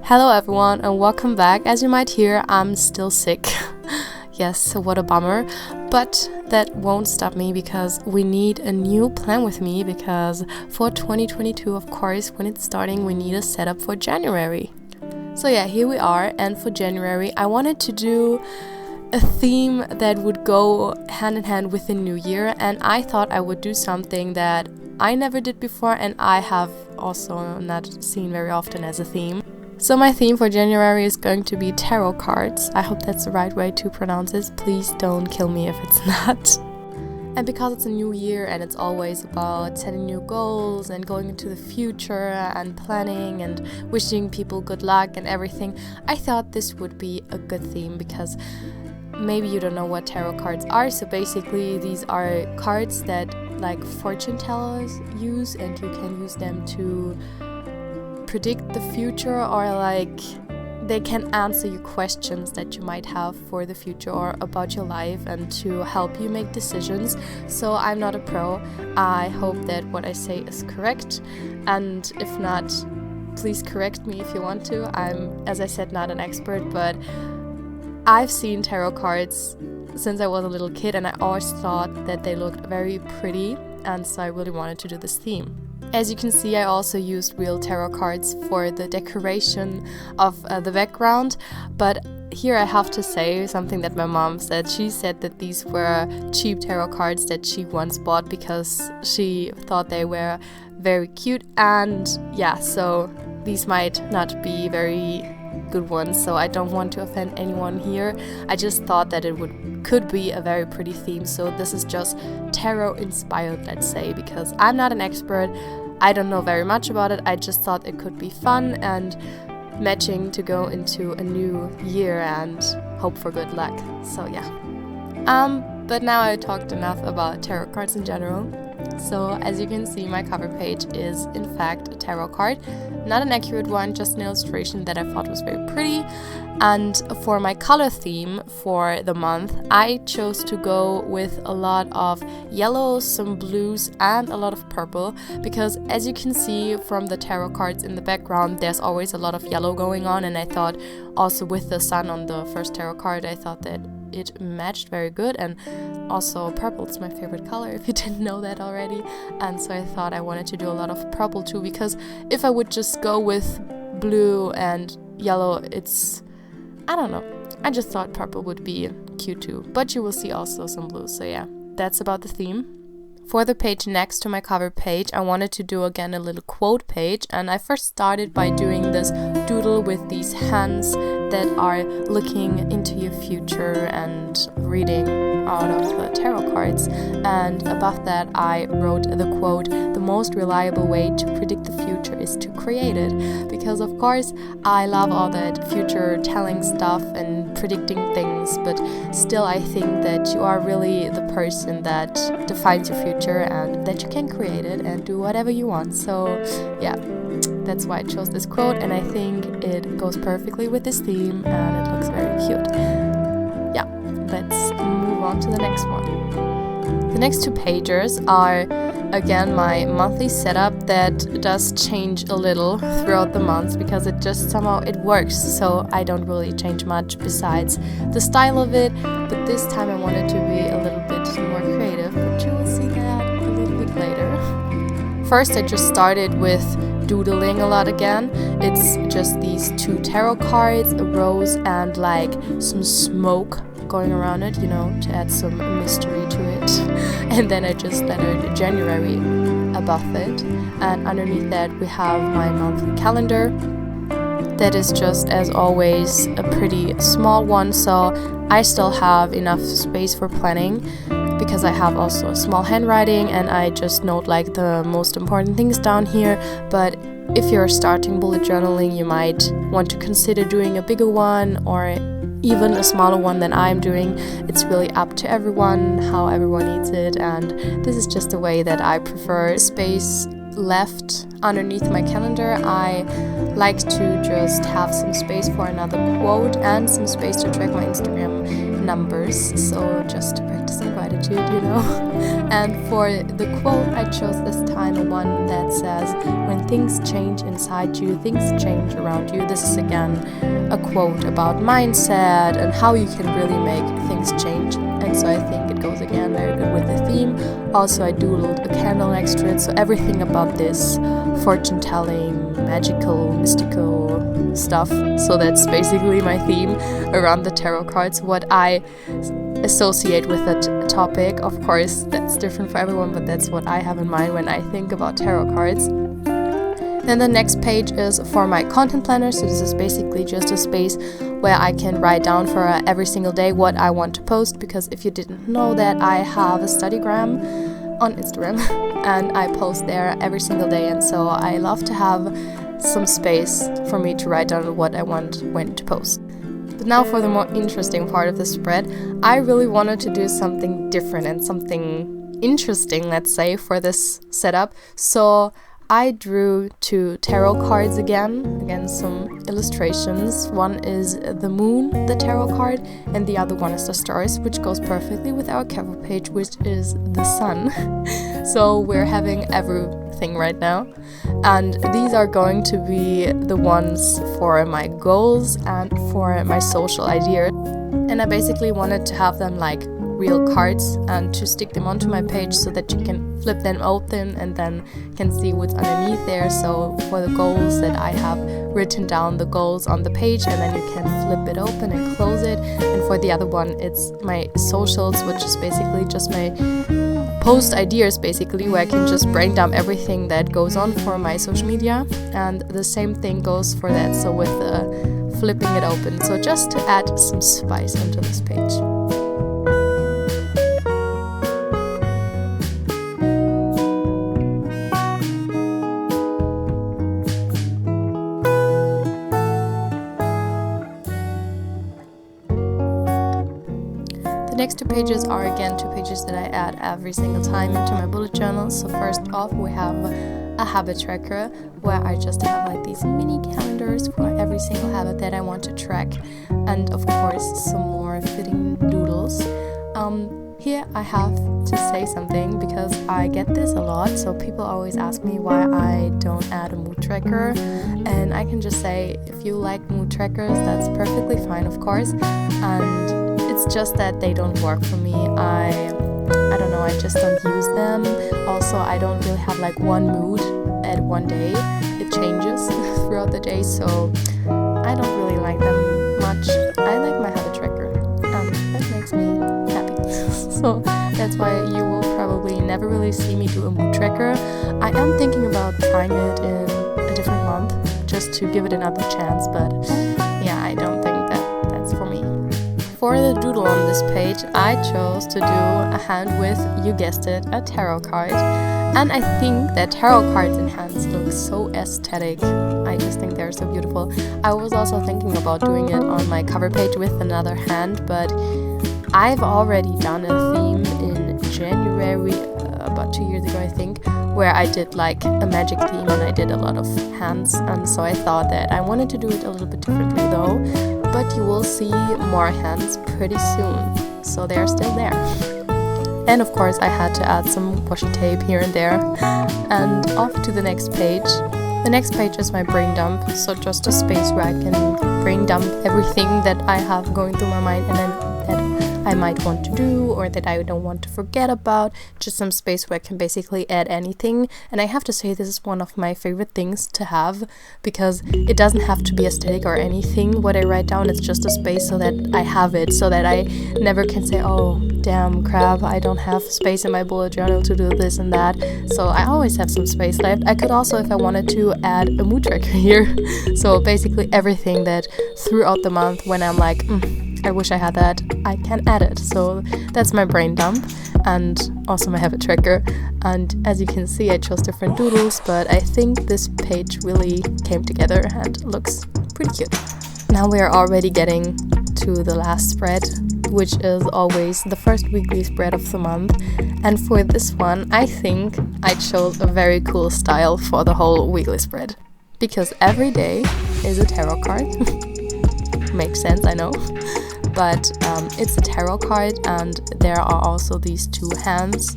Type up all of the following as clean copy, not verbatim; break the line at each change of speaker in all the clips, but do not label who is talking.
Hello everyone and welcome back. As you might hear, I'm still sick. Yes, what a bummer. But that won't stop me because we need a new plan with me because for 2022, of course, when it's starting, we need a setup for January. So yeah, here we are, and for January, I wanted to do a theme that would go hand in hand with the new year, and I thought I would do something that I never did before and I have also not seen very often as a theme. So my theme for January is going to be tarot cards. I hope that's the right way to pronounce it. Please don't kill me if it's not. And because it's a new year and it's always about setting new goals and going into the future and planning and wishing people good luck and everything, I thought this would be a good theme because maybe you don't know what tarot cards are. So basically these are cards that like fortune tellers use, and you can use them to predict the future, or like they can answer you questions that you might have for the future or about your life and to help you make decisions. So I'm not a pro. I hope that what I say is correct, and if not, please correct me if you want to. I'm, as I said, not an expert, but I've seen tarot cards since I was a little kid and I always thought that they looked very pretty, and so I really wanted to do this theme. As you can see, I also used real tarot cards for the decoration of the background, but here I have to say something that my mom said. She said that these were cheap tarot cards that she once bought because she thought they were very cute, and yeah, so these might not be very good ones, so I don't want to offend anyone here. I just thought that it could be a very pretty theme, so this is just tarot inspired, let's say, because I'm not an expert. I don't know very much about it. I just thought it could be fun and matching to go into a new year and hope for good luck. So yeah. But now I talked enough about tarot cards in general. So as you can see, my cover page is in fact a tarot card. Not an accurate one, just an illustration that I thought was very pretty. And for my color theme for the month, I chose to go with a lot of yellows, some blues, and a lot of purple, because as you can see from the tarot cards in the background, there's always a lot of yellow going on, and I thought also with the sun on the first tarot card, I thought that it matched very good. And also purple is my favorite color, if you didn't know that already, and so I thought I wanted to do a lot of purple too, because if I would just go with blue and yellow, I don't know, I just thought purple would be cute too, but you will see also some blue. So yeah, that's about the theme. For the page next to my cover page, I wanted to do again a little quote page, and I first started by doing this doodle with these hands that are looking into your future and reading out of the tarot cards, and above that I wrote the quote, "The most reliable way to predict the future is to create it," because of course I love all that future telling stuff and predicting things, but still I think that you are really the person that defines your future and that you can create it and do whatever you want. So yeah, that's why I chose this quote, and I think it goes perfectly with this theme and it looks very cute. Yeah, let's move on to the next one. The next two pages are again my monthly setup that does change a little throughout the month because it just somehow it works, so I don't really change much besides the style of it, but this time I wanted to be a little bit more creative, but you will see that a little bit later. First I just started with doodling a lot again. It's just these two tarot cards, a rose and like some smoke going around it, you know, to add some mystery to it. And then I just lettered January above it, and underneath that we have my monthly calendar. That is just as always a pretty small one, so I still have enough space for planning because I have also a small handwriting and I just note like the most important things down here. But if you're starting bullet journaling, you might want to consider doing a bigger one or even a smaller one than I'm doing. It's really up to everyone, how everyone needs it, and this is just the way that I prefer. Space left underneath my calendar, I like to just have some space for another quote and some space to track my Instagram numbers, so just practicing gratitude, And for the quote, I chose this time one that says, when things change inside you, things change around you. This is again a quote about mindset and how you can really make things change. And so I think it goes again very good with the theme. Also, I doodled a candle next to it, so everything about this fortune telling, magical, mystical stuff. So that's basically my theme around the tarot cards, what I associate with that topic. Of course, that's different for everyone, but that's what I have in mind when I think about tarot cards. Then the next page is for my content planner. So this is basically just a space where I can write down for every single day what I want to post, because if you didn't know that, I have a studygram on Instagram and I post there every single day, and so I love to have some space for me to write down what I want when to post. But now for the more interesting part of the spread, I really wanted to do something different and something interesting, let's say, for this setup. So I drew 2 tarot cards again some illustrations. One is the moon, the tarot card, and the other one is the stars, which goes perfectly with our cover page, which is the sun. So we're having everything right now. And these are going to be the ones for my goals and for my social ideas. And I basically wanted to have them like real cards and to stick them onto my page so that you can flip them open and then can see what's underneath there. So for the goals that I have written down the goals on the page, and then you can flip it open and close it. And for the other one, it's my socials, which is basically just my post ideas, basically, where I can just brain dump everything that goes on for my social media. And the same thing goes for that, so with flipping it open, so just to add some spice onto this page. The next 2 pages are again 2 pages that I add every single time into my bullet journal. So first off, we have a habit tracker where I just have like these mini calendars for every single habit that I want to track, and of course some more fitting doodles. Here I have to say something because I get this a lot, so people always ask me why I don't add a mood tracker, and I can just say, if you like mood trackers, that's perfectly fine, of course, and it's just that they don't work for me. I don't know, I just don't use them. Also, I don't really have like one mood at one day. It changes throughout the day, so I don't really like them much. I like my habit tracker, and that makes me happy. So that's why you will probably never really see me do a mood tracker. I am thinking about trying it in a different month just to give it another chance, but yeah, I don't think that's for me. For the doodle on this page, I chose to do a hand with, you guessed it, a tarot card. And I think that tarot cards in hands look so aesthetic. I just think they're so beautiful. I was also thinking about doing it on my cover page with another hand, but I've already done a theme in January, about 2 years ago I think, where I did like a magic theme and I did a lot of hands, and so I thought that I wanted to do it a little bit differently though, but you will see more hands pretty soon, so they're still there. And of course I had to add some washi tape here and there. And off to the next page. The next page is my brain dump, so just a space where I can brain dump everything that I have going through my mind and then that I might want to do or that I don't want to forget about. Just some space where I can basically add anything. And I have to say, this is one of my favorite things to have, because it doesn't have to be aesthetic or anything what I write down. It's just a space so that I have it, so that I never can say, oh damn crap, I don't have space in my bullet journal to do this and that. So I always have some space left. I could also, if I wanted to, add a mood tracker here. So basically everything that throughout the month when I'm like, I wish I had that, I can add it. So that's my brain dump, and also my habit tracker. And as you can see, I chose different doodles, but I think this page really came together and looks pretty cute. Now we are already getting to the last spread, which is always the first weekly spread of the month. And for this one, I think I chose a very cool style for the whole weekly spread, because every day is a tarot card. Makes sense, I know. but it's a tarot card, and there are also these two hands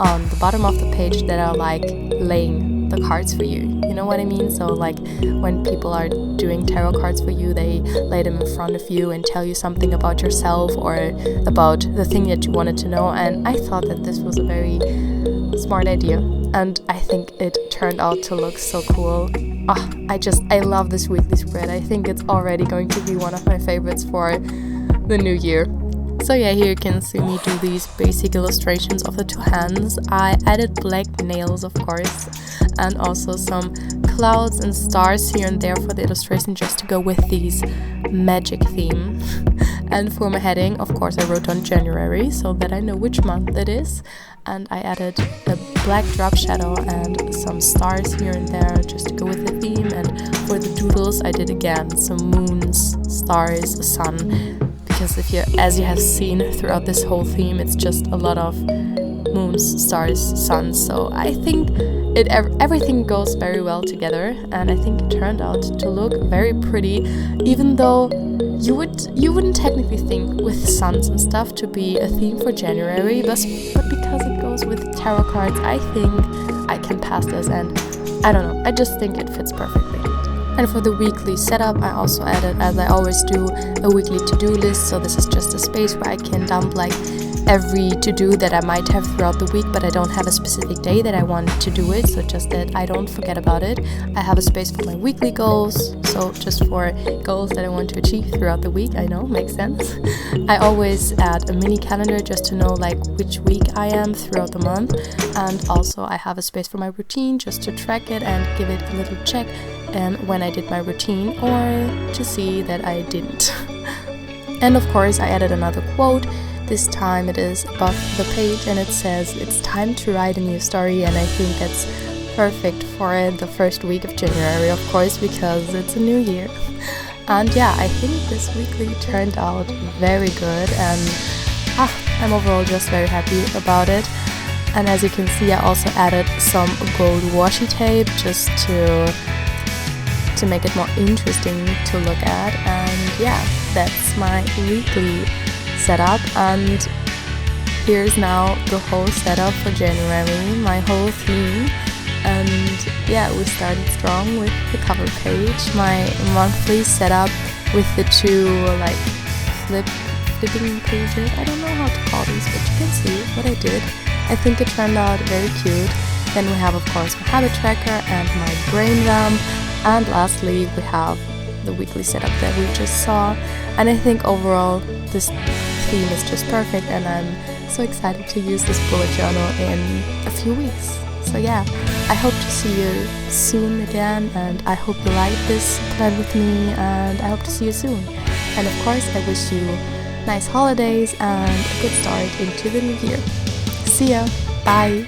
on the bottom of the page that are like laying the cards for you. You know what I mean? So like when people are doing tarot cards for you, they lay them in front of you and tell you something about yourself or about the thing that you wanted to know. And I thought that this was a very smart idea, and I think it turned out to look so cool. I love this weekly spread. I think it's already going to be one of my favorites for the new year. So yeah, here you can see me do these basic illustrations of the two hands. I added black nails, of course, and also some clouds and stars here and there for the illustration, just to go with these magic theme. And for my heading, of course, I wrote on January so that I know which month it is. And I added a black drop shadow and some stars here and there just to go with the theme. And for the doodles, I did again some moons, stars, a sun. Because as you have seen throughout this whole theme, it's just a lot of moons, stars, suns. So I think everything goes very well together, and I think it turned out to look very pretty, even though you wouldn't technically think with suns and stuff to be a theme for January, but because it goes with tarot cards, I think I can pass this, and I don't know, I just think it fits perfectly. And for the weekly setup, I also added, as I always do, a weekly to-do list. So this is just a space where I can dump like every to-do that I might have throughout the week, but I don't have a specific day that I want to do it, so just that I don't forget about it. I have a space for my weekly goals, so just for goals that I want to achieve throughout the week. I know, makes sense. I always add a mini calendar just to know like which week I am throughout the month, and also I have a space for my routine just to track it and give it a little check when I did my routine, or to see that I didn't. And of course I added another quote. This time it is above the page, and it says, "It's time to write a new story," and I think that's perfect for the first week of January, of course, because it's a new year. And yeah, I think this weekly turned out very good, and I'm overall just very happy about it. And as you can see, I also added some gold washi tape just to make it more interesting to look at. And yeah, that's my weekly setup, and here's now the whole setup for January, my whole theme. And yeah, we started strong with the cover page, my monthly setup with the two like flipping pages. I don't know how to call these, but you can see what I did. I think it turned out very cute. Then we have, of course, my habit tracker and my brain dump, and lastly we have the weekly setup that we just saw. And I think overall this theme is just perfect, and I'm so excited to use this bullet journal in a few weeks. So yeah, I hope to see you soon again, and I hope you like this plan with me, and I hope to see you soon. And of course, I wish you nice holidays and a good start into the new year. See ya! Bye!